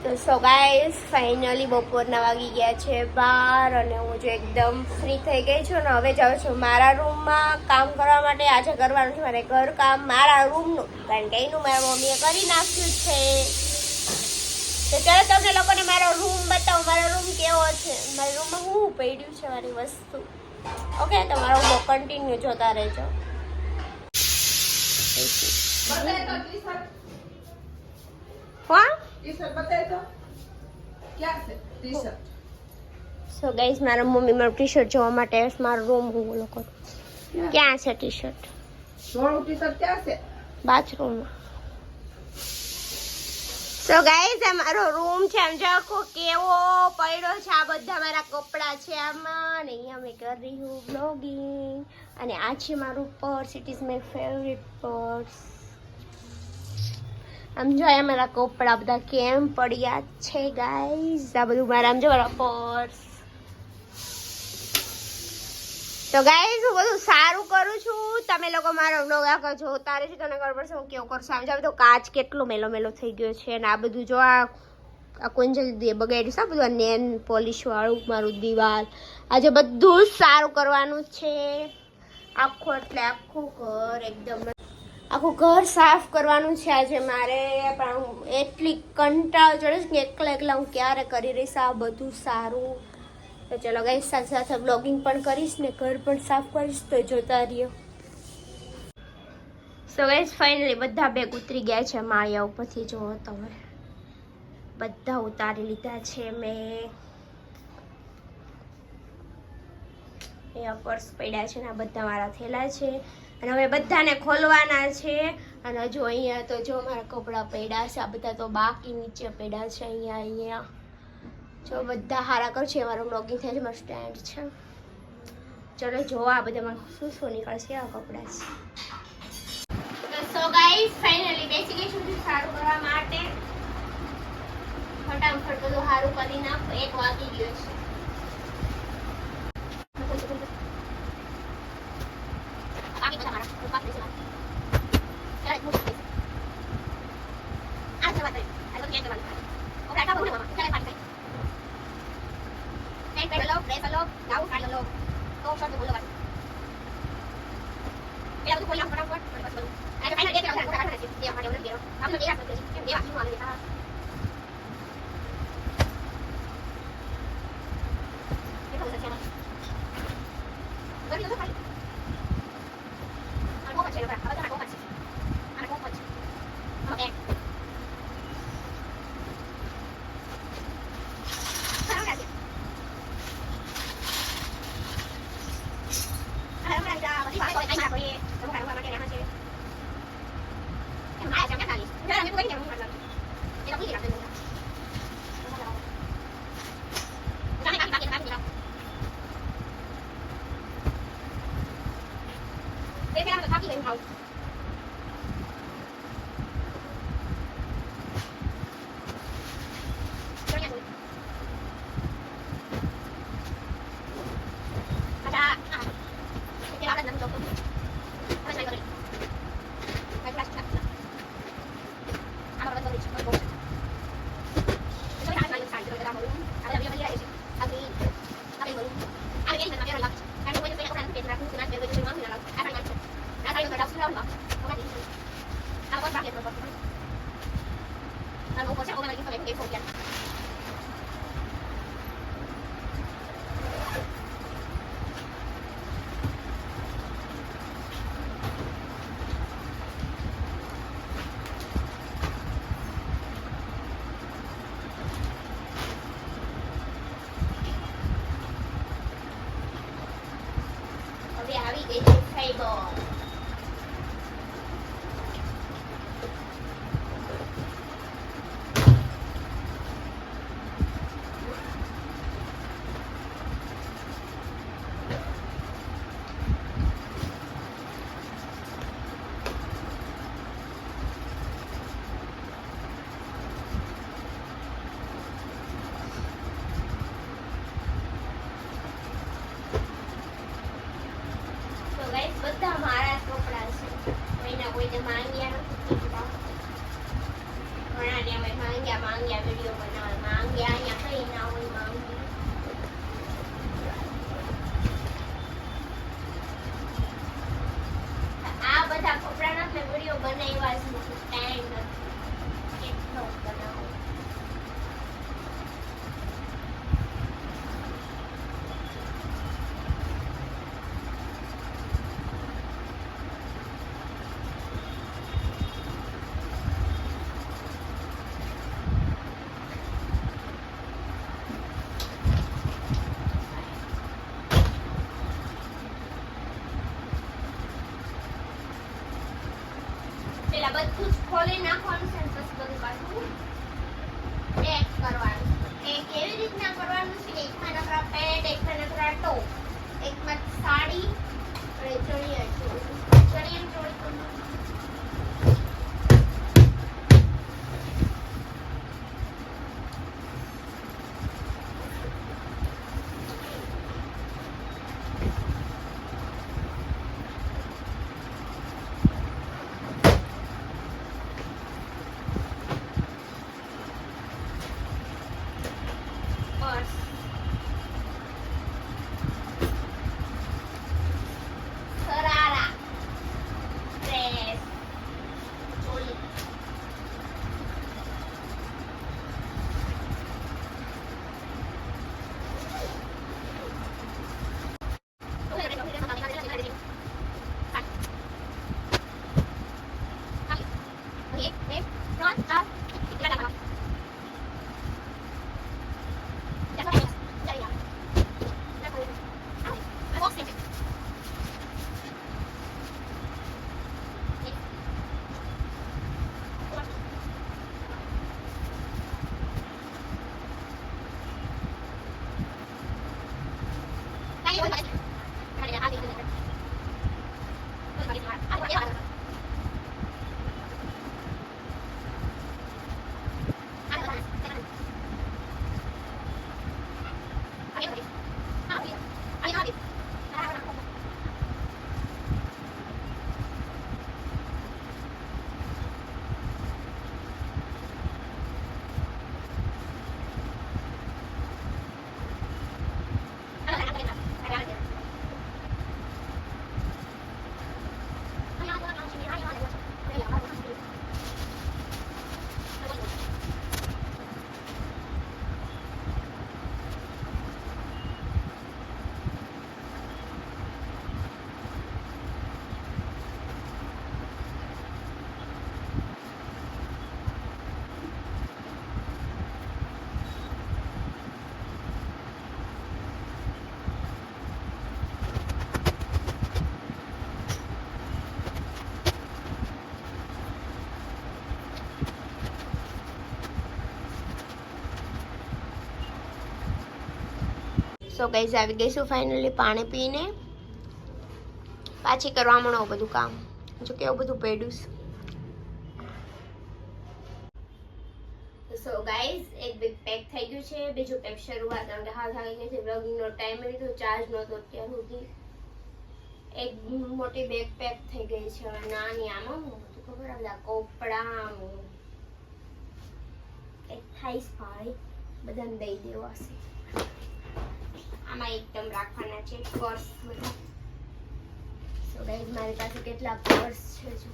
તો so guys finally બપોરના વાગી ગયા છે 12 અને હું જો એકદમ ફ્રી થઈ ગઈ છું ને હવે જાઉં છું મારા રૂમમાં કામ કરવા માટે. આજે કરવાનું છે મારે ઘર કામ મારા રૂમનું, કારણ કે એનું મારા મમ્મીએ કરી નાખ્યું છે. તો ચાલો તમને લોકોને મારો રૂમ બતાવું, મારો રૂમ કેવો છે, મારા રૂમમાં શું પડ્યું છે મારી વસ્તુ. ઓકે, તો મારો બ્લોગ કન્ટિન્યુ જોતા રહેજો. સો ગાઈસ મારા મમ્મી મારું ટી શર્ટ જોવા માટે મારો રૂમ હું લોકો ક્યાં છે ટી શર્ટ ક્યાં છે બાથરૂમમાં. સો ગાઈસ આ મારો રૂમ છે, આમ જો આખો કેવો પડ્યો છે. આ બધા મારા કપડા છે આમાં, અને અહીંયા મેં કરી રહી હું બ્લોગિંગ. અને આ છે મારું purse, it is my favourite purse. આમ જો આ મારા કપડા બધા કેમ પડ્યા છે ગાઈસ. આ બધું મારા આમ જો મારા પર્સ. તો ગાઈસ હું બધું સારું કરું છું, તમે લોકો મારો વ્લોગ આખો જોતા રહેજો, તમને ખબર પડશે હું કેવું કરું છું. આમ જો બધો કાચ કેટલો મેલો મેલો થઈ ગયો છે. અને આ બધું જો આ કોંજલ દે બગાડ્યું છે, આ બધું નેન પોલિશ વાળું મારું દિવાલ. આજે બધું જ સારું કરવાનું છે આખું, એટલે આખું ઘર એકદમ આખું ઘર સાફ કરવાનું છે આજે મારે. પણ હું એટલી કંટાળ ચડે છે કે એકલા એકલા હું ક્યારે કરી રહીશ આ બધું સારું. તો ચલો ગાઈસ સાથે સાથે બ્લોગિંગ પણ કરીશ ને ઘર પણ સાફ કરીશ, તો જોતા રહ્યો. સો ગાઈસ ફાઇનલી બધા બેગ ઉતરી ગયા છે માળિયા ઉપરથી. જુઓ તમે, બધા ઉતારી લીધા છે મેં. અહીંયા પર્સ પડ્યા છે ને આ બધા મારા થેલા છે, અને હવે બધાને ખોલવાના છે. અને હજુ અહીંયા તો જો મારા કપડાં પડ્યા છે, આ બધા તો બાકી નીચે પડ્યા છે. અહીંયા જો બધા હારા કરશે. મારું બ્લોગિંગ થાય છે, મારું સ્ટેન્ડ છે. ચલો જોવા આ બધામાં શું શું નીકળશે. આ કપડાં છે. સો ગાઈસ ફાઇનલી બેસી ગઈ છું સારું કરવા માટે. ફટાફટ બધું સારું કરી નાખો, 1 વાગી ગયો છે. આવી ગઈ છે ફાઈબર. બધા માંગ્યા વિડીયો બનાવવા. માંગ્યા અહીંયા કઈ ના હોય માંગી. આ બધા કપડાના મેં વિડીયો બનાવ્યા છે. સ્ટેન્ડ કેટલો બનાવો. પેલા બધું જ ખોલી નાખવાનું છે, પછી બધું પાછું પેક કરવાનું. એ કેવી રીતના કરવાનું છે? એકમાં નકરા પેન્ટ, એકમાં નકરા ટોપ, એકમાં સાડી અને ચણિયા ચોળી. ચણિયા ચોળી કરવાનું. સરારા, ડ્રેસ, ચોળી. સો ગાઈઝ આવી ગઈશું ફાઇનલી પાણી પીને. પાછી કરવા માંડો બધું કામ. જો કેવું બધું પડ્યું છે. સો ગાઈઝ એક બિગ પેક થઈ ગયું છે, બીજું પેક શરૂઆત. કારણ કે હાથ આવી ગઈ છે, બ્લોગિંગનો ટાઈમ લીધો, ચાર્જ નહોતો અત્યાર સુધી. એક મોટી બેગ પેક થઈ ગઈ છે. હવે નાની આમાં હું બધું ખબર આ બધા કપડા એક થાઈસ ભાઈ બધાને દઈ દેવા છે. આમાં એકદમ રાખવાના છે પર્સ બધા. સો ગાઈઝ મારી પાસે કેટલા પર્સ છે જો.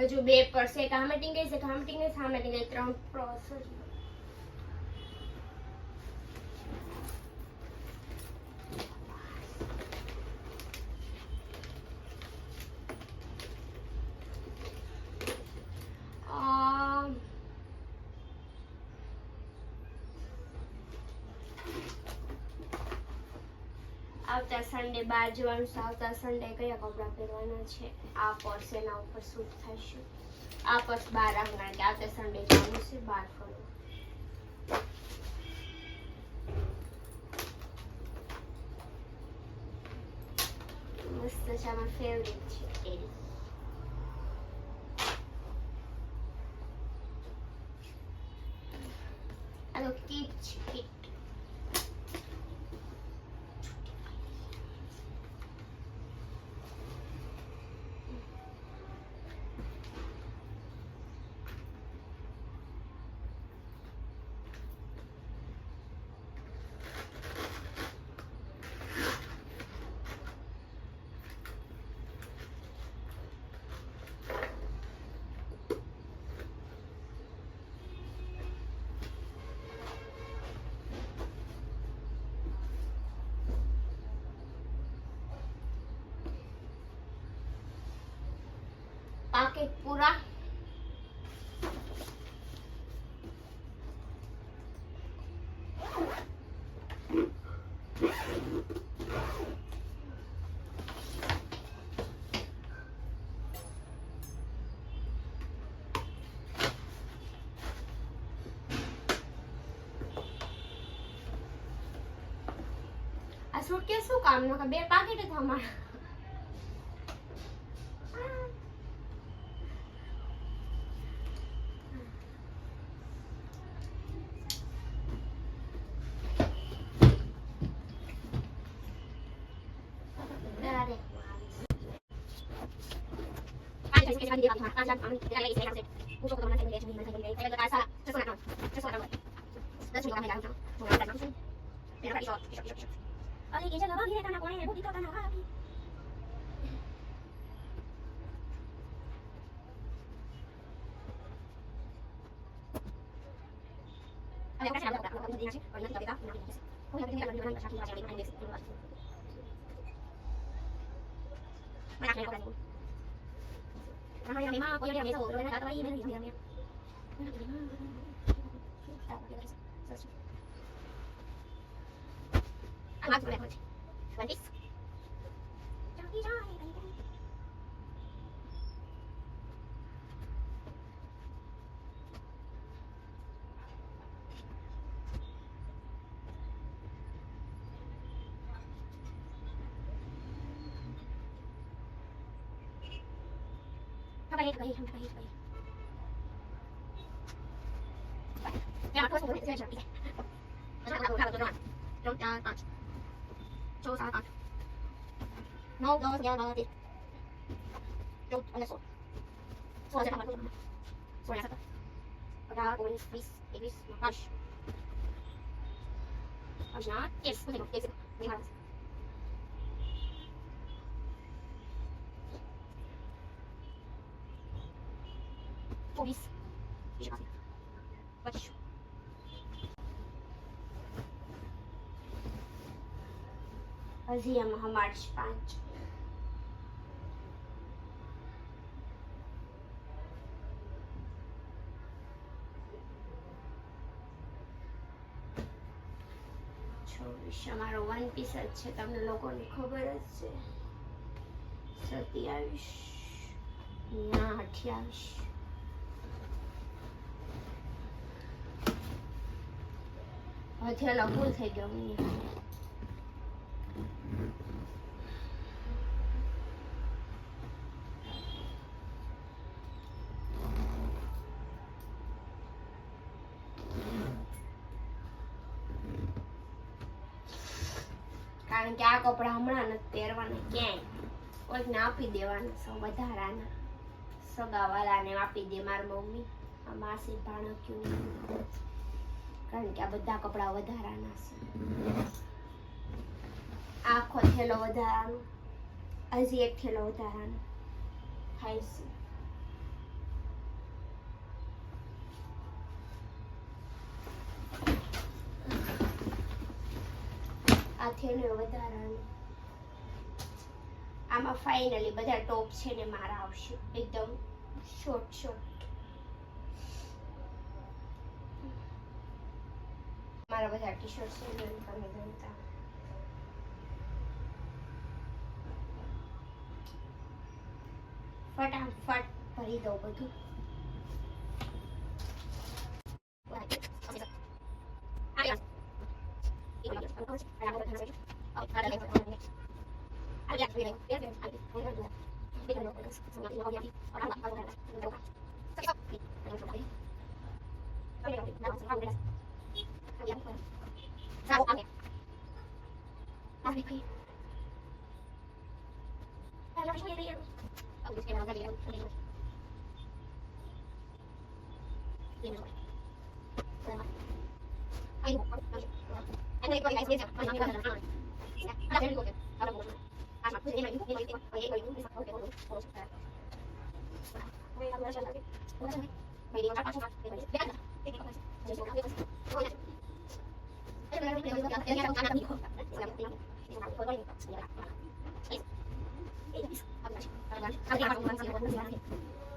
હજુ બે પર્સ, એક આમે ટીંગાઈ છે, આમે ટીંગાઈ, સામે ટીંગાઈ, 3 પર્સ હજુ. આવતા સન્ડે બહાર જવાનું છે. આવતા સન્ડે કયા કપડાં પહેરવાના છે? આ પર્સ એના ઉપર સૂટ થશે. આ પર્સ બહાર રાખવાનું કે આવતા સન્ડે જવાનું છે બહાર ફરવા. મસ્ત છે, અમાર ફેવરિટ છે એરી. આ તો કીટ છે, કીટ. પાકેટ પૂરા. આ સુટકેસ શું કામનો કે 2 પાકેટ જ અમારા. હજી આમાં માર્ચ 5. અમારો 1 પીસ જ છે, તમને લોકોને ખબર જ છે. 27 ના 28 હથેળો ફૂલ થઈ ગયો. કારણ કે આ કપડા હમણાં નથી પહેરવાના ક્યાંય, કોઈકને આપી દેવાના છે વધારાના. સગાવાળાને આપી દે મારી મમ્મી, આ માસી ભાણક્યું, કારણ કે આ બધા કપડા વધારાના છે. આખો થેલો વધારાનો, હજી એક થેલો વધારાનો થાય છે. આ થેલો વધારાનો. આમાં ફાઇનલી બધા ટોપ છે ને મારા આવશે એકદમ શોર્ટ શોર્ટ. મારા બધા ટી શર્ટ છે ને તમે ગમતા. ફટાફટ ભરી દો બધું.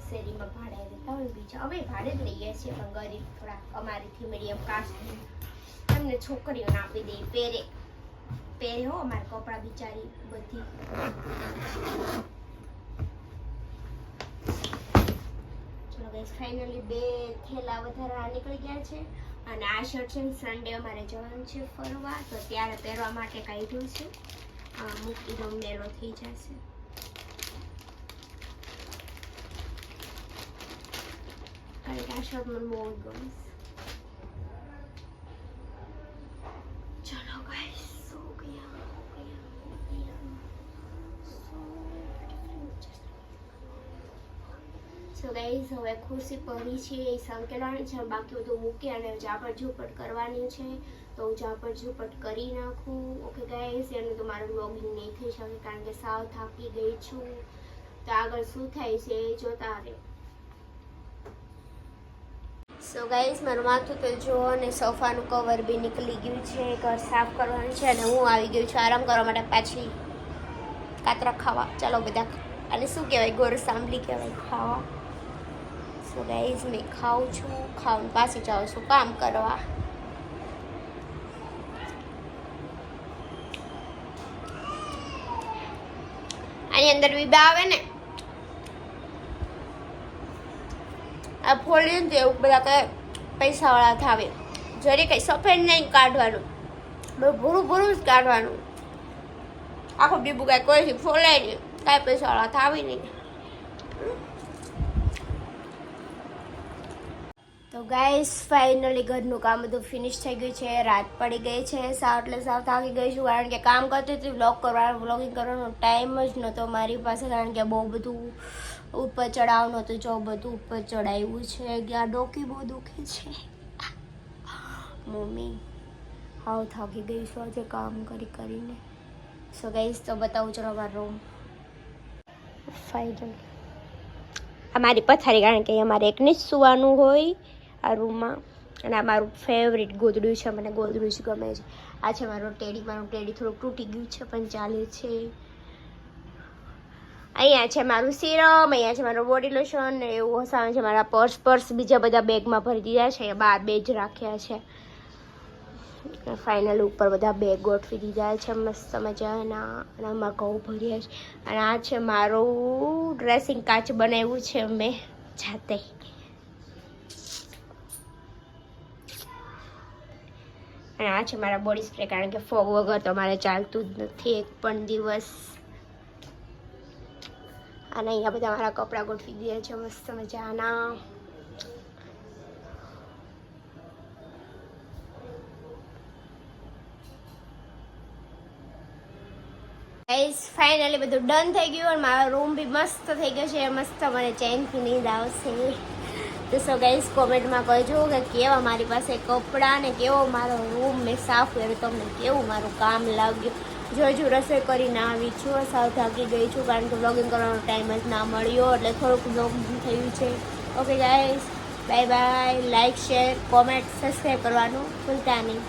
શેરીમાં ભાડે રહેતા હોય બીજા અમે ભાડે જ લઈએ છીએ પણ ગરીબ થોડા અમારીથી મીડિયમ કાસ્ટ એમને છોકરીઓને આપી દે પહેરે પહેરે હો અમારે કપડાં બિચારી બધી ચલો ગાઈસ ફાઇનલી 2 થેલા વધારા નીકળી ગયા છે અને આ શર્ટ છે સન્ડે અમારે જવાનું છે ફરવા તો ત્યારે પહેરવા માટે કાઢ્યું છે મૂકી દો મેલો થઈ જશે કારણ કે આ શર્ટ મને બહુ ગમે ચલો ગાઈસ સો ગયા સો ગાઈસ હવે ખુરશી પડી છે એ સંકેલવાની છે બાકી બધું મૂકી અને ઝાપટ ઝૂપટ કરવાની છે તો હું ઝાપટ ઝૂપટ કરી નાખું ઓકે ગાઈસ એનું તો મારું વ્લોગિંગ નહીં થઈ શકે કારણ કે સાવ થાકી ગઈ છું તો આગળ શું થાય છે એ જોતા રહે સો ગાઈસ મારું માથું તો જો અને સોફાનું કવર બી નીકળી ગયું છે ઘર સાફ કરવાનું છે અને હું આવી ગયું છું આરામ કરવા માટે પાછી કાતરા ખાવા ચાલો બધા અને શું કહેવાય ગોળ સાંભળી કહેવાય ખાવા સો ગાઈસ મેં ખાઉં છું ખાઉં પાછી જાઉં છું કામ કરવા આની અંદર બીબા આવે ને આ ફોડી ને એવું બધા કહે પૈસાવાળા થાવે જરી કંઈ સફેદ નહીં કાઢવાનું ભૂરું ભૂરું જ કાઢવાનું આખું બીબું કાંઈ કોઈથી ફોલાય નહીં કાંઈ પૈસાવાળા થાવી નહીં તો ગાઈસ ફાઇનલી ઘરનું કામ બધું ફિનિશ થઈ ગયું છે રાત પડી ગઈ છે સાવ એટલે સાવ થાકી ગઈ છું કારણ કે કામ કરતી હતી વ્લોગિંગ કરવાનો ટાઈમ જ નહોતો મારી પાસે કારણ કે બહુ બધું ઉપર ચડાવવાનું હતું જો બધું ઉપર ચડાવ્યું છે ગયા ડોકી બહુ દુખે છે મમ્મી હાવ થાકી ગઈ છું આજે કામ કરીને સો ગાઈસ તો બતાવું ચલો અમારો રૂમ ફાઇનલ અમારી પથારી કારણ કે અમારે એકને જ સુવાનું હોય આ રૂમમાં અને આ મારું ફેવરિટ ગોદડું છે મને ગોદડું જ ગમે છે આ છે મારું ટેડી થોડુંક તૂટી ગયું છે પણ ચાલે છે અહીંયા છે મારું સિરમ અહીંયા છે મારું બોડી લોશન ને એવું સામે છે મારા પર્સ બીજા બધા બેગમાં ભરી દીધા છે બહાર બે જ રાખ્યા છે ફાઇનલ ઉપર બધા બેગ ગોઠવી દીધા છે મસ્ત મજાના અને આમાં ઘઉં ભર્યા છે અને આ છે મારું ડ્રેસિંગ કાચ બનાવ્યું છે મેં જાતે અને આ છે મારા બોડી સ્પ્રે કારણ કે ફોગ વગર તો મારે ચાલતું જ નથી એક પણ દિવસ અને અહીંયા બધા મારા કપડાં ગોઠવી દીધા છે મસ્ત મજાના ગાઈસ ફાઇનલી બધું ડન થઈ ગયું અને મારો રૂમ બી મસ્ત થઈ ગયો છે મસ્ત મને ચેનથી નીંદ આવશે તો સો ગાઈસ કોમેન્ટમાં કહેજો કે કેવા મારી પાસે કપડાં ને કેવો મારો રૂમ મેં સાફ કર્યો તમને કેવું મારું કામ લાગ્યું જો રસોઈ કરીને આવી છું સાવ થાકી ગઈ છું કારણ કે વ્લોગિંગ કરવાનો ટાઈમ જ ના મળ્યો એટલે થોડુંક વ્લોગિંગ થયું છે okay guys bye bye like share comment subscribe કરવાનું ભૂલતા નહીં